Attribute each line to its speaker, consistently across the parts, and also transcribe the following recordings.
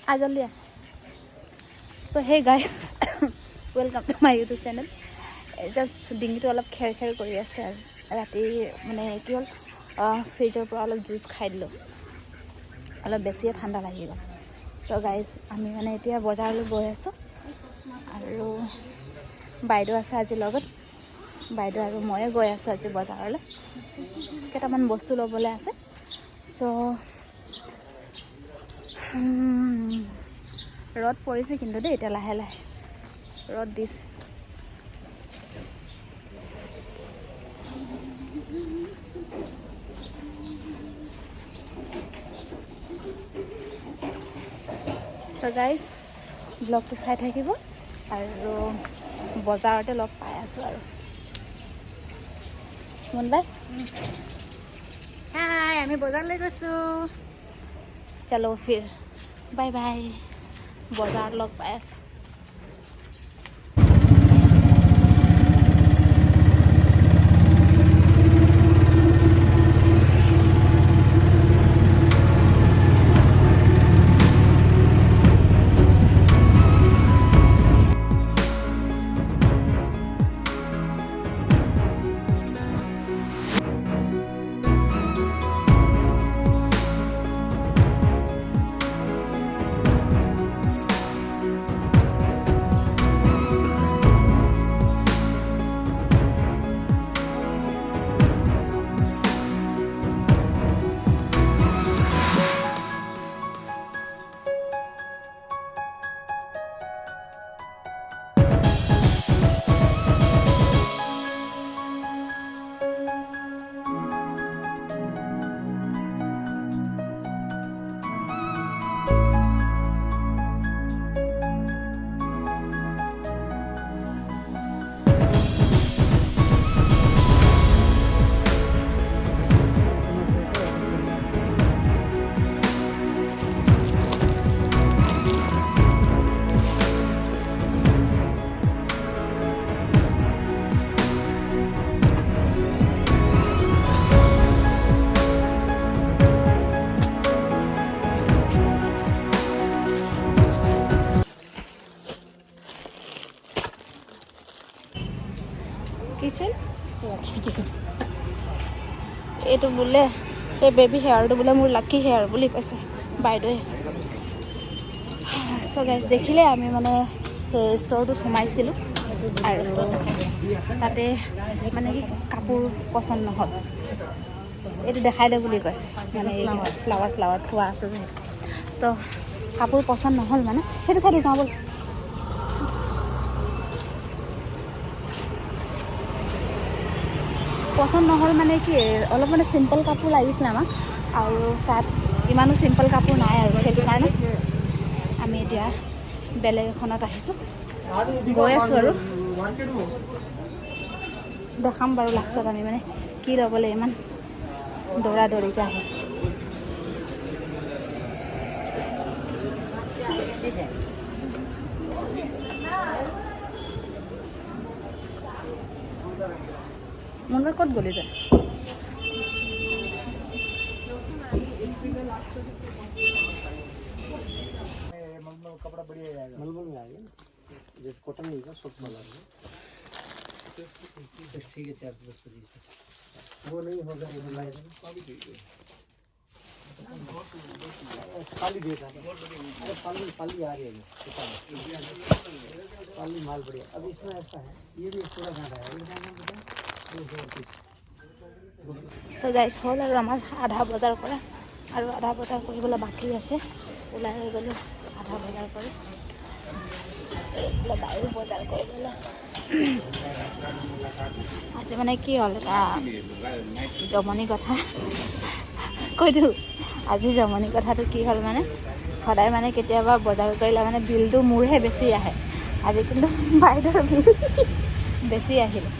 Speaker 1: आ जल्दी आ। So hey guys welcome to my YouTube channel. Just ডিঙিটো অলপ খেৰ খেৰ কৰি আছে আৰু ৰাতি মানে কি হ'ল ফ্ৰিজৰ পৰা অলপ জুচ খাই দিলোঁ, অলপ বেছিয়ে ঠাণ্ডা লাগি গ'ল। চ' গাইজ আমি মানে এতিয়া বজাৰলৈ গৈ আছোঁ আৰু বাইদেউ আছে আজি লগত। বাইদেউ আৰু ময়ে গৈ আছোঁ আজি বজাৰলৈ, কেইটামান বস্তু ল'বলৈ আছে। চ' ৰ'দ পৰিছে কিন্তু দেই, এতিয়া লাহে লাহে ৰ'দ দিছে। চ' গাইজ ব্লগটো চাই থাকিব আৰু বজাৰতে লগ পাই আছোঁ আৰু মুনবাই হাই, আমি বজাৰলৈ গৈছোঁ। চলো ফিৰ বাই বাই, বজাৰত লগ পাই আছোঁ। কিচেন এইটো বোলে এই বেবী হেয়াৰটো বোলে মোৰ লাকি হেয়াৰ বুলি কৈছে বাইদেৱে। চ' গাইজ দেখিলে আমি মানে সেই ষ্ট'ৰটোত সোমাইছিলোঁ আৰু তাতে মানে কি কাপোৰ পচন্দ নহ'ল। এইটো দেখাই দে বুলি কৈছে, মানে এই ফ্লাৱাৰ থোৱা আছে যে, তো কাপোৰ পচন্দ নহ'ল মানে সেইটো চাইডে যাওঁ ব'ল। পচন্দ নহ'ল মানে কি অলপ মানে চিম্পল কাপোৰ লাগিছিলে আমাক, আৰু তাত ইমানো চিম্পল কাপোৰ নাই আৰু সেইটো কাৰণে আমি এতিয়া বেলেগ এখনত আহিছোঁ, গৈ আছোঁ আৰু দেখাম বাৰু লাষ্টত আমি মানে কি ল'বলৈ ইমান দৌৰা দৌৰিকৈ আহিছোঁ। মুনবাই ক'ত গ'লি তই?
Speaker 2: कपड़ा बढ़िया आएगा, मलमल में आएगा जैसे कॉटन नहीं का सॉफ्ट वाला है। ठीक है 410 वो नहीं होगा, खाली दे था पाली आ रही है, पाली माल बढ़िया। अब इसमें ऐसा है, ये भी पूरा गांधा है।
Speaker 1: চ' গাইজ হ'ল আৰু আমাৰ আধা বজাৰ কৰা, আৰু আধা বজাৰ কৰিবলৈ বাকী আছে। ওলাই গ'লোঁ আধা বজাৰ কৰি, বাইৰো বজাৰ কৰিবলৈ। আজি মানে কি হ'ল এটা জমনি কথা কৈ দিওঁ। আজি জমনি কথাটো কি হ'ল মানে, সদায় মানে কেতিয়াবা বজাৰ কৰিলে মানে বিলটো মোৰহে বেছি আহে। আজি কিন্তু বাইদেউৰ বিল বেছি আহিলে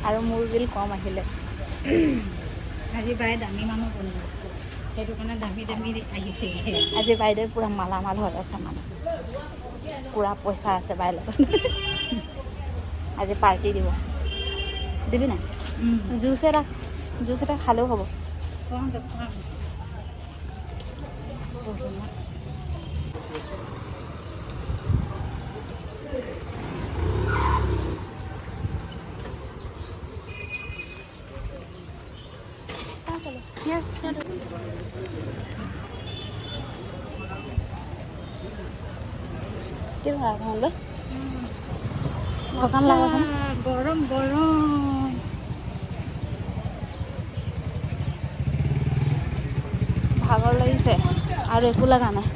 Speaker 1: আৰু মোৰ বিল কম আহিলে।
Speaker 3: আজি বাই দামী মানুহ বনি আছে, সেইটো কাৰণে দামী আহিছে।
Speaker 1: আজি বাইদেউ পূৰা মালামাল হৈ আছে, মানে পূৰা পইচা আছে বাইৰ লগত। আজি পাৰ্টি দিব, দিবি নাই? জুচ এটা খালেও হ'ব। Here. Cái là thằng đó. Con lao không?
Speaker 3: গৰম গৰম
Speaker 1: ভাগৰ লাগিছে আৰু একো লগা নাই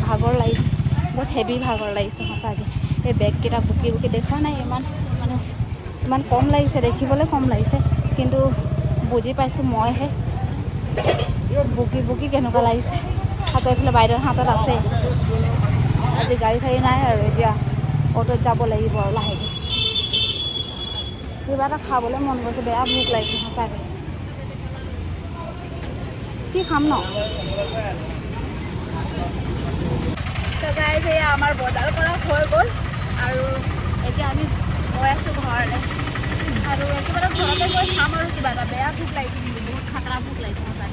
Speaker 1: ভাগৰ লাগিছে বহুত হেভি ভাগৰ লাগিছে সঁচাকৈ এই বেগকেইটা বুকি বুকি দেখা নাই ইমান কম লাগিছে দেখিবলৈ কম লাগিছে কিন্তু বুজি পাইছোঁ মইহে বুকি বুকি কেনেকুৱা লাগিছে আকৌ এইফালে বাইদেউৰ হাতত আছে আজি গাড়ী চাড়ী নাই আৰু এতিয়া অটোত যাব লাগিব আৰু লাহেকৈ কিবা এটা খাবলৈ মন গৈছে বেয়া ভোক লাগিছে সঁচাকৈ কি খাম ন চ' গাইজ এয়া আমাৰ বজাৰ কৰা হৈ গ'ল আৰু এতিয়া আমি গৈ আছোঁ ঘৰলৈ আৰু একেবাৰে ঘৰতে গৈ খাম আৰু কিবা এটা বেয়া ভোক লাগিছে কিন্তু বহুত খাতৰা ভোক লাগিছে সঁচাকৈ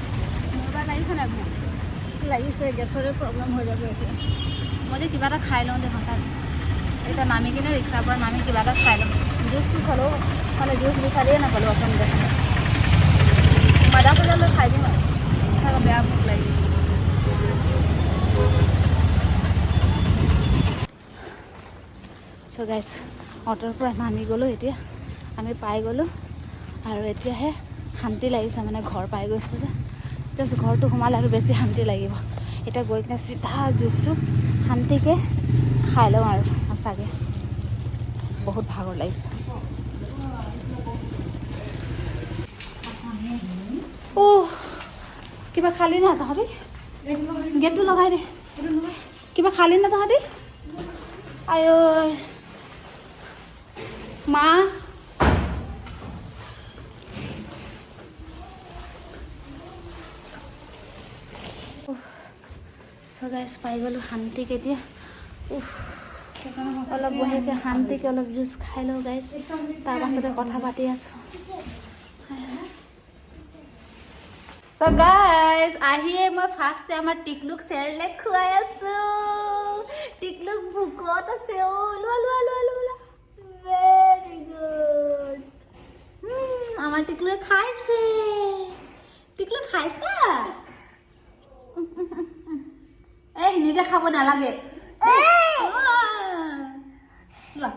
Speaker 1: মোৰ এবাৰ লাগিছে নাই ভোক লাগিছে গেছৰে প্ৰব্লেম হৈ যাব এতিয়া মই যে কিবা এটা খাই লওঁ দে সঁচাকৈ এতিয়া নামি কিনে ৰিক্সাৰ পৰা নামি কিবা এটা খাই লওঁ জুচটো চালেও মানে জুচ বিচাৰিয়ে নাপালোঁ অকণ দেখা মাদা পজালৈ খাই দিম আৰু সঁচাকৈ বেয়া ভোক লাগিছে চ' গাইজ অটোৰ পৰা নামি গ'লোঁ এতিয়া আমি পাই গ'লোঁ আৰু এতিয়াহে শান্তি লাগিছে মানে ঘৰ পাই গৈছোঁ যে জাষ্ট ঘৰটো সোমালে আৰু বেছি শান্তি লাগিব এতিয়া গৈ কিনে চিধা জুচটো শান্তিকৈ খাই লওঁ আৰু সঁচাকৈ বহুত ভাগৰ লাগিছে কিবা খালি না তহঁতি গেটটো লগাই দে কিবা খালি না তহঁতি আই মা চ' গাইজ পাই গ'লোঁ শান্তিকে এতিয়া অলপ বহিকে শান্তিকে অলপ জুচ খাই লওঁ গাইজ তাৰপাছতে কথা পাতি আছোঁ চ' গাইজ আহিয়ে মই ফাৰ্ষ্টে আমাৰ টিকলুক চেৰেলেক খুৱাই আছোঁ টিকলুক ভোকত আছে লোৱা লোৱা লোৱা লোৱা ভেৰি গুড আমাৰ টিকলুৱে খাইছে টিকলু খাইছা নিজে খাব নালাগে লোৱা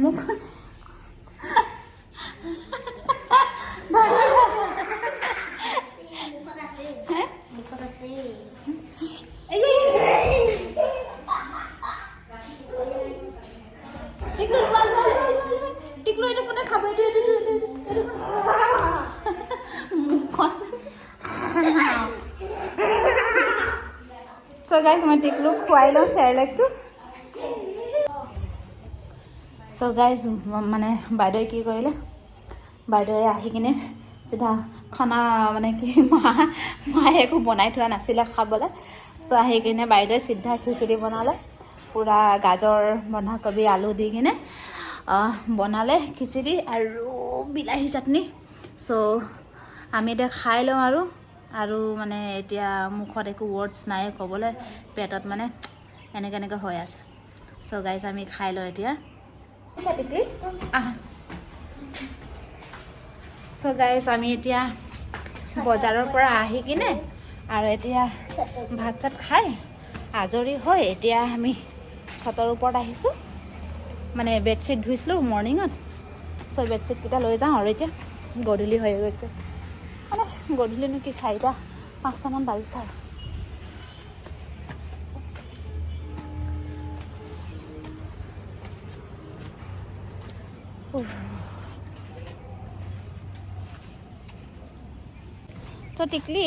Speaker 1: মোক টিকলু এইটো কোনে খাব এইটো চ' গাইজ মই টিকলুক খুৱাই লওঁ চেৰেলেকটো চ' গাইজ মানে বাইদেৱে কি কৰিলে বাইদেৱে আহি কিনে চিধা খানা মানে কি মায়ে একো বনাই থোৱা নাছিলে খাবলৈ চ' আহি কিনে বাইদেৱে চিধা খিচিৰি বনালে পূৰা গাজৰ বন্ধাকবি আলু দি কিনে বনালে খিচিৰি আৰু বিলাহী চাটনি চ' আমি এতিয়া খাই লওঁ আৰু মানে এতিয়া মুখত একো ৱৰ্ডছ নাই ক'বলৈ পেটত মানে এনেকৈ হৈ আছে চ' গাইজ আমি খাই লওঁ এতিয়া চ' গাইজ আমি এতিয়া বজাৰৰ পৰা আহি কিনে আৰু এতিয়া ভাত চাত খাই আজৰি হৈ এতিয়া আমি ছাতৰ ওপৰত আহিছোঁ মানে বেডশ্বীট ধুইছিলোঁ মৰ্ণিঙত চ' বেডশ্বীটকেইটা লৈ যাওঁ আৰু এতিয়া গধূলি হৈ গৈছে মানে গধূলিনো কি 4-5টামান বাজিছে আৰু তো টিকলি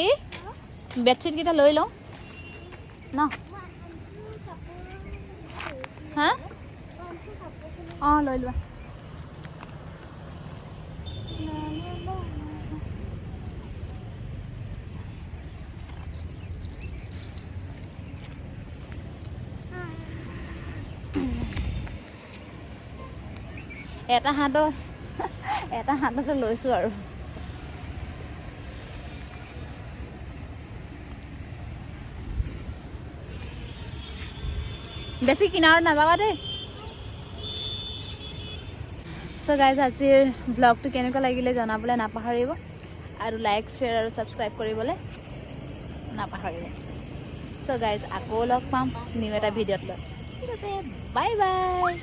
Speaker 1: বেডশ্বীটকেইটা লৈ লওঁ ন হা অঁ লৈ লোৱা এটা হাততে লৈছোঁ আৰু বেছি কিনাৰত নাযাবা দেই চ' গাইজ আজিৰ ব্লগটো কেনেকুৱা লাগিলে জনাবলৈ নাপাহৰিব আৰু লাইক শ্বেয়াৰ আৰু ছাবস্ক্ৰাইব কৰিবলৈ নাপাহৰিব চ' গাইজ আকৌ লগ পাম নিউ এটা ভিডিঅ'ত লৈ ঠিক আছে বাই বাই